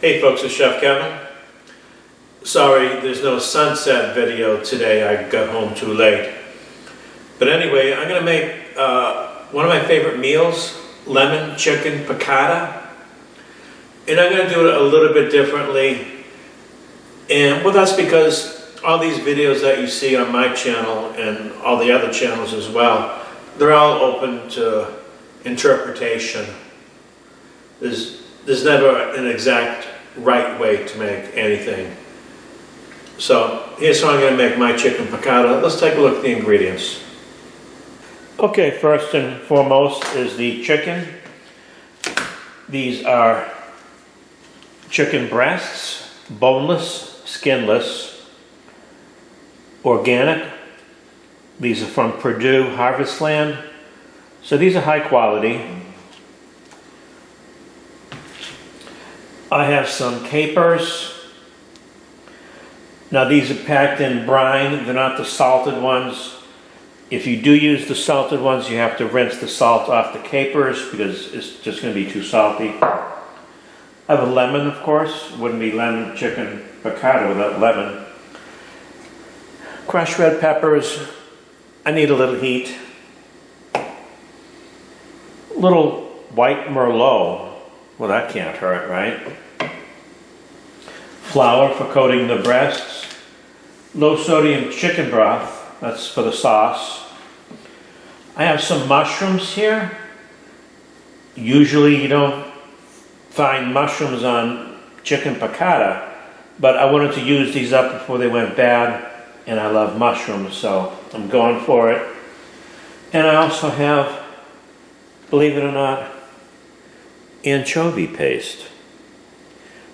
Hey folks, it's Chef Kevin. Sorry, there's no sunset video today. I got home too late. But anyway, I'm going to make one of my favorite meals, lemon chicken piccata. And I'm going to do it a little bit differently. And well, that's because all these videos that you see on my channel and all the other channels as well, they're all open to interpretation. There's never an exact right way to make anything. So here's how I'm going to make my chicken piccata. Let's take a look at the ingredients. Okay, first and foremost is the chicken. These are chicken breasts, boneless, skinless, organic. These are from Purdue Harvest Land. So these are high quality. I have some capers. Now these are packed in brine. They're not the salted ones. If you do use the salted ones, you have to rinse the salt off the capers because it's just going to be too salty. I have a lemon, of course. Wouldn't be lemon chicken piccata without lemon. Crushed red peppers. I need a little heat. Little white Merlot. Well, that can't hurt, right? Flour for coating the breasts. Low sodium chicken broth. That's for the sauce. I have some mushrooms here. Usually you don't find mushrooms on chicken piccata, but I wanted to use these up before they went bad, and I love mushrooms, so I'm going for it. And I also have, believe it or not, anchovy paste.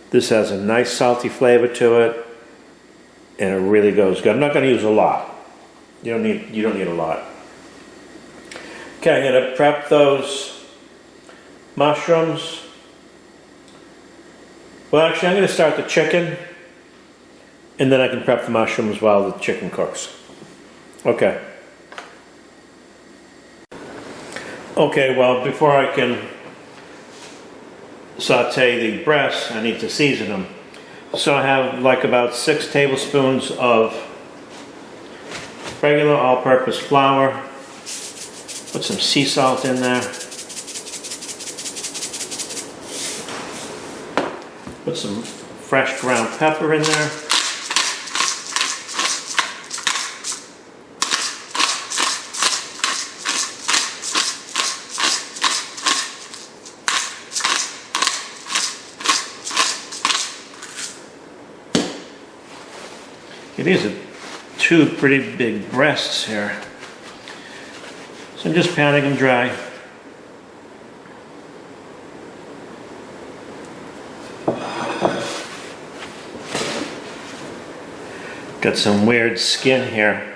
This has a nice salty flavor to it, and it really goes good. I'm not going to use a lot. You don't need a lot. Okay, I'm going to prep those mushrooms. Well, actually, I'm going to start the chicken, and then I can prep the mushrooms while the chicken cooks. Okay. Okay, well, before I can saute the breasts, I need to season them. So I have like about 6 tablespoons of regular all-purpose flour. Put some sea salt in there. Put some fresh ground pepper in there. These are 2 pretty big breasts here. So I'm just patting them dry. Got some weird skin here.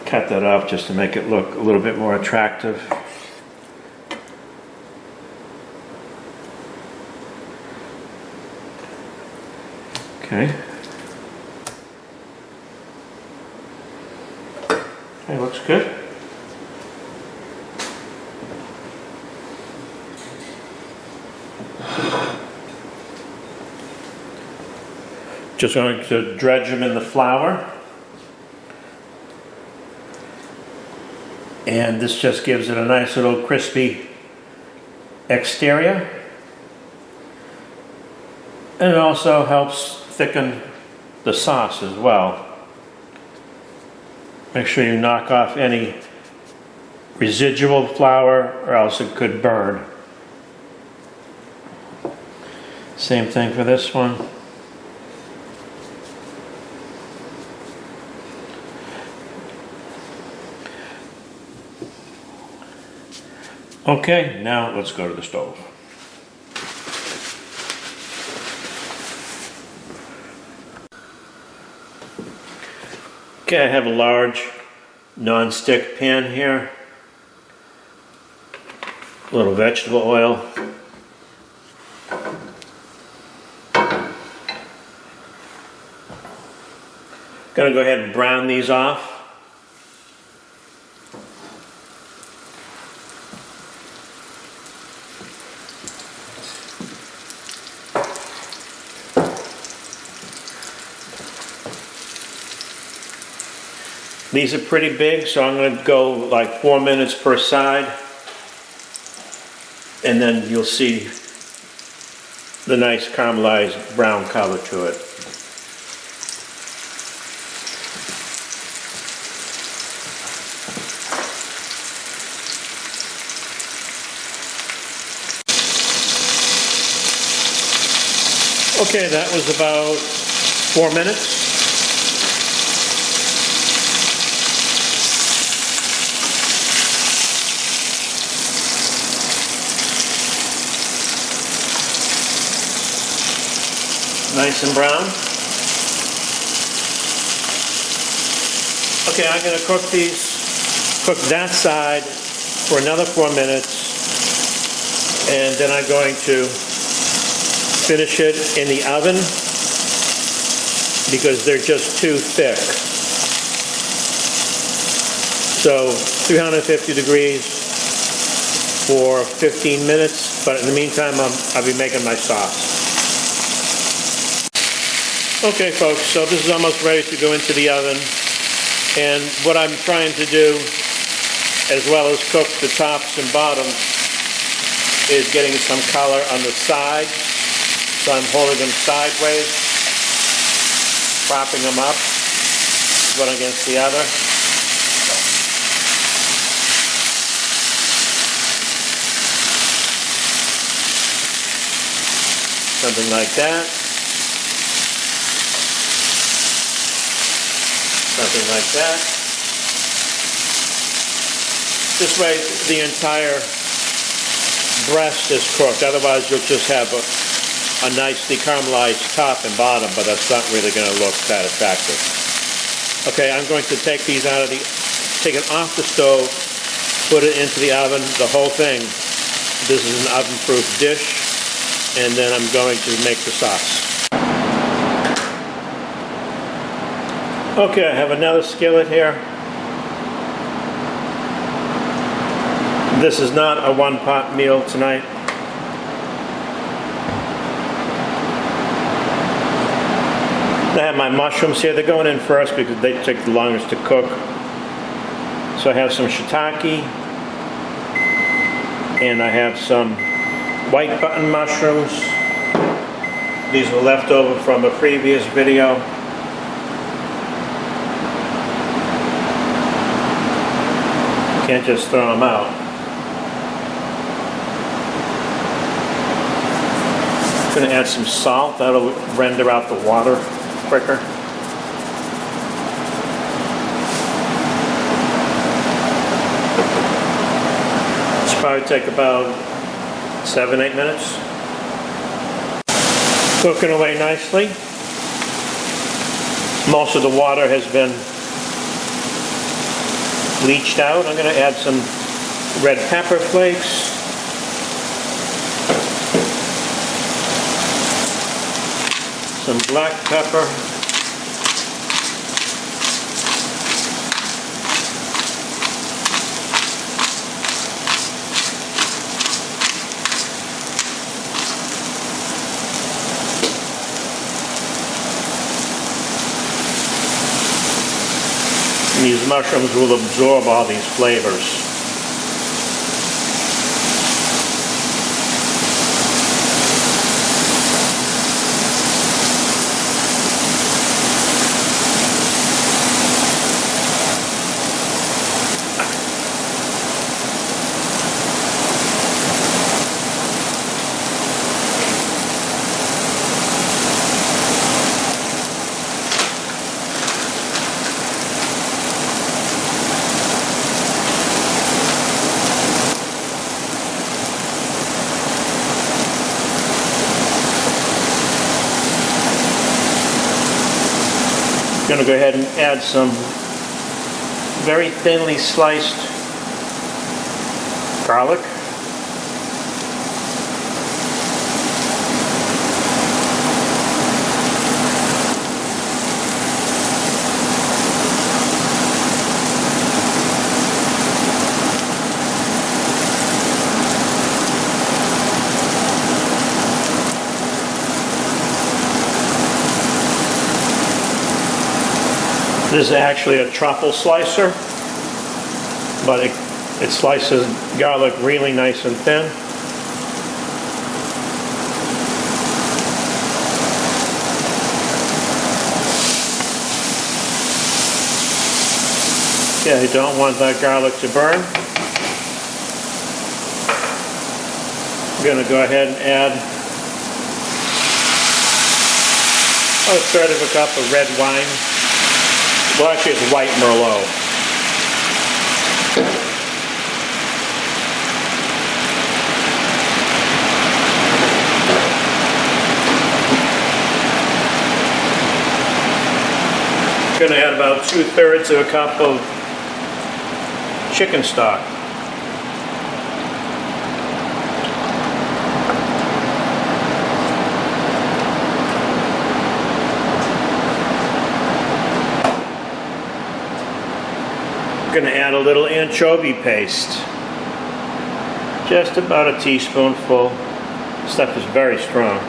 Cut that off just to make it look a little bit more attractive. Okay. Okay, looks good. Just going to dredge them in the flour. And this just gives it a nice little crispy exterior. And it also helps thicken the sauce as well. Make sure you knock off any residual flour or else it could burn. Same thing for this one. Okay, now let's go to the stove. Okay, I have a large non-stick pan here. A little vegetable oil. Gonna go ahead and brown these off. These are pretty big, so I'm going to go like 4 minutes per side. And then you'll see the nice caramelized brown color to it. Okay, that was about 4 minutes. Nice and brown. Okay, I'm going to cook that side for another 4 minutes, and then I'm going to finish it in the oven because they're just too thick. So 350 degrees for 15 minutes, but in the meantime I'll be making my sauce. Okay folks, so this is almost ready to go into the oven, and what I'm trying to do, as well as cook the tops and bottoms, is getting some color on the side. So I'm holding them sideways, propping them up, one against the other. Something like that. Something like that. This way the entire breast is cooked, otherwise you'll just have a nicely caramelized top and bottom, but that's not really going to look that attractive. Okay, I'm going to take these take it off the stove, put it into the oven, the whole thing. This is an oven-proof dish, and then I'm going to make the sauce. Okay, I have another skillet here. This is not a one-pot meal tonight. I have my mushrooms here. They're going in first because they take the longest to cook. So I have some shiitake, and I have some white button mushrooms. These were left over from a previous video. Can't just throw them out. I'm going to add some salt. That'll render out the water quicker. This probably take about 7-8 minutes. Cooking away nicely. Most of the water has been bleached out. I'm going to add some red pepper flakes. Some black pepper. And these mushrooms will absorb all these flavors. I'm going to go ahead and add some very thinly sliced garlic. This is actually a truffle slicer, but it slices garlic really nice and thin. Yeah, you don't want that garlic to burn. I'm going to go ahead and add a third of a cup of red wine. Well, actually it's white Merlot. I'm going to add about 2/3 of a cup of chicken stock. I'm going to add a little anchovy paste. Just about a teaspoonful. This stuff is very strong.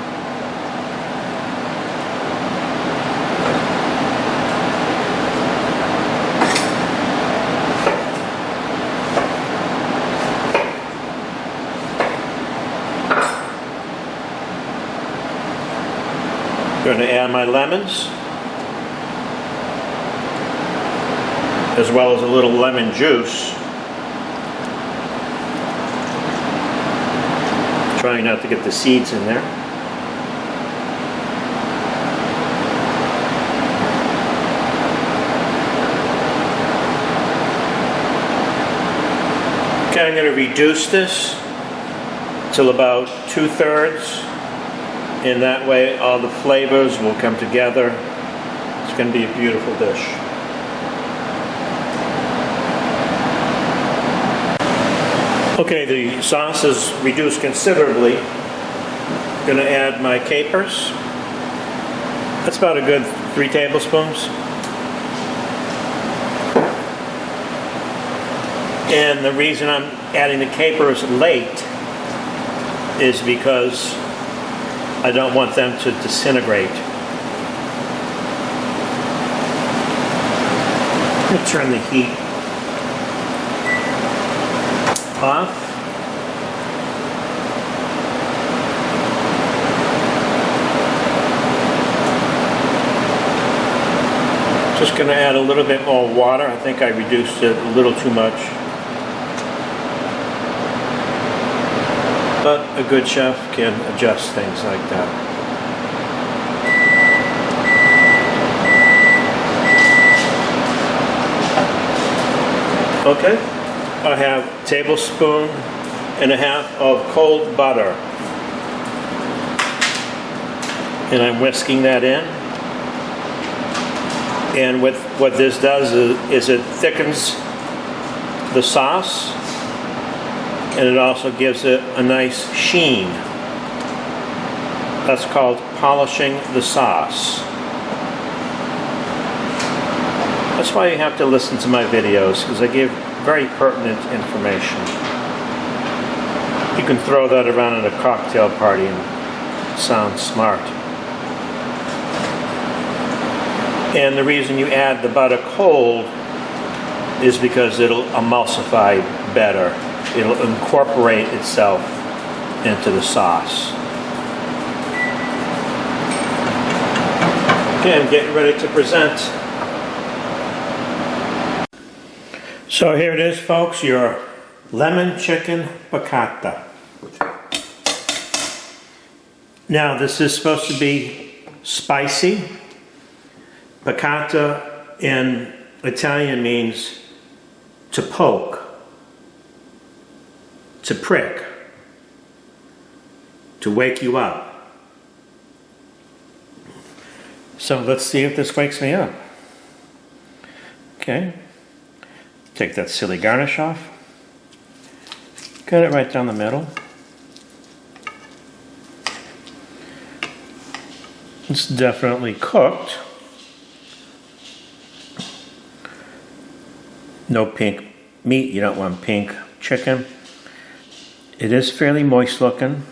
I'm going to add my lemons, as well as a little lemon juice. Trying not to get the seeds in there. Okay, I'm going to reduce this till about 2/3. And that way all the flavors will come together. It's going to be a beautiful dish. Okay, the sauce is reduced considerably. I'm going to add my capers. That's about a good 3 tablespoons. And the reason I'm adding the capers late is because I don't want them to disintegrate. I'm going to turn the heat off. Just going to add a little bit more water. I think I reduced it a little too much. But a good chef can adjust things like that. Okay, I have a tablespoon and a half of cold butter. And I'm whisking that in. And what this does is it thickens the sauce. And it also gives it a nice sheen. That's called polishing the sauce. That's why you have to listen to my videos, because I give very pertinent information. You can throw that around at a cocktail party and sound smart. And the reason you add the butter cold is because it'll emulsify better. It'll incorporate itself into the sauce. Okay, I'm getting ready to present. So here it is, folks, your lemon chicken piccata. Now, this is supposed to be spicy. Piccata in Italian means to poke, to prick, to wake you up. So let's see if this wakes me up. Okay, take that silly garnish off. Cut it right down the middle. It's definitely cooked. No pink meat, you don't want pink chicken. It is fairly moist looking.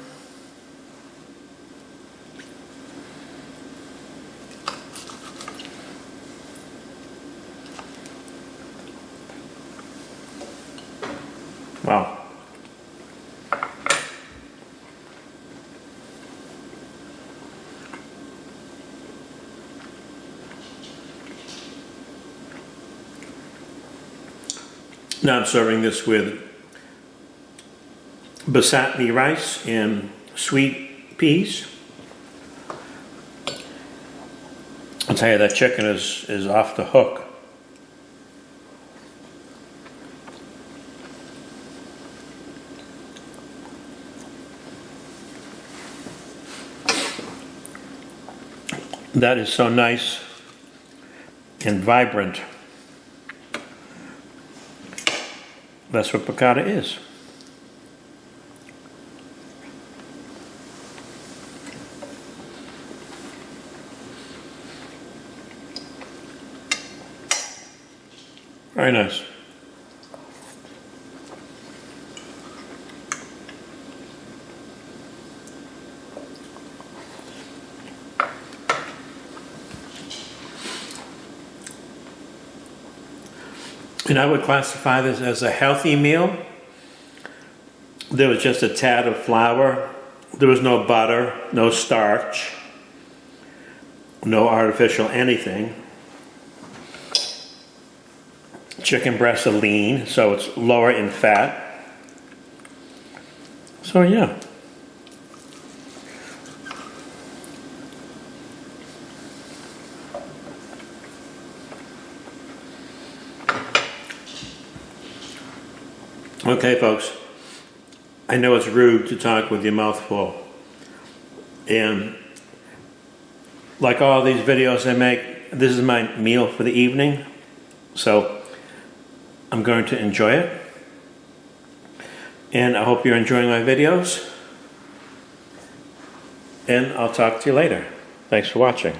Now I'm serving this with basmati rice and sweet peas. I'll tell you, that chicken is off the hook. That is so nice and vibrant. That's what piccata is. Very nice. And I would classify this as a healthy meal. There was just a tad of flour. There was no butter, no starch, no artificial anything. Chicken breasts are lean, so it's lower in fat. So yeah. Okay, folks, I know it's rude to talk with your mouth full. And like all these videos I make, this is my meal for the evening. So I'm going to enjoy it. And I hope you're enjoying my videos. And I'll talk to you later. Thanks for watching.